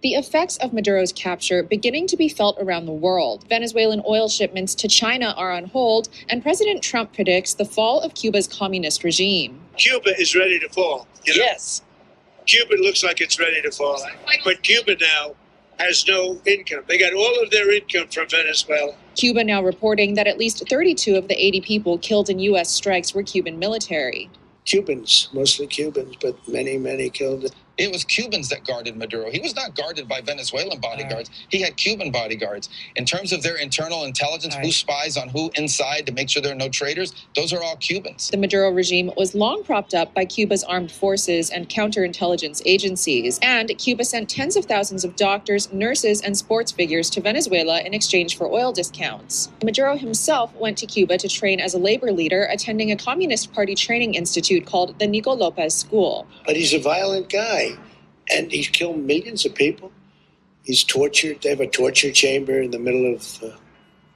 The effects of Maduro's capture beginning to be felt around the world. Venezuelan oil shipments to China are on hold, and President Trump predicts the fall of Cuba's communist regime. Cuba is ready to fall. Yes. Cuba looks like it's ready to fall. But Cuba now has no income. They got all of their income from Venezuela. Cuba now reporting that at least 32 of the 80 people killed in U.S. strikes were Cuban military. Cubans, mostly Cubans, but many killed. It was Cubans that guarded Maduro. He was not guarded by Venezuelan bodyguards. He had Cuban bodyguards. In terms of their internal intelligence, who spies on who inside to make sure there are no traitors, those are all Cubans. The Maduro regime was long propped up by Cuba's armed forces and counterintelligence agencies, and Cuba sent tens of thousands of doctors, nurses, and sports figures to Venezuela in exchange for oil discounts. Maduro himself went to Cuba to train as a labor leader, attending a Communist Party training institute called the Nico Lopez School. But he's a violent guy. And he's killed millions of people. He's tortured. They have a torture chamber in the middle of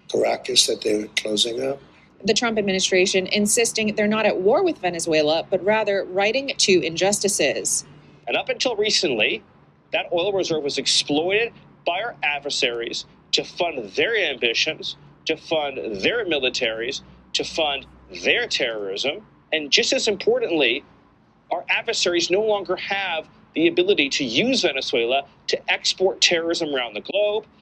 Caracas that they're closing up. The Trump administration insisting they're not at war with Venezuela, but rather righting two injustices. And up until recently, that oil reserve was exploited by our adversaries to fund their ambitions, to fund their militaries, to fund their terrorism. And just as importantly, our adversaries no longer have the ability to use Venezuela to export terrorism around the globe.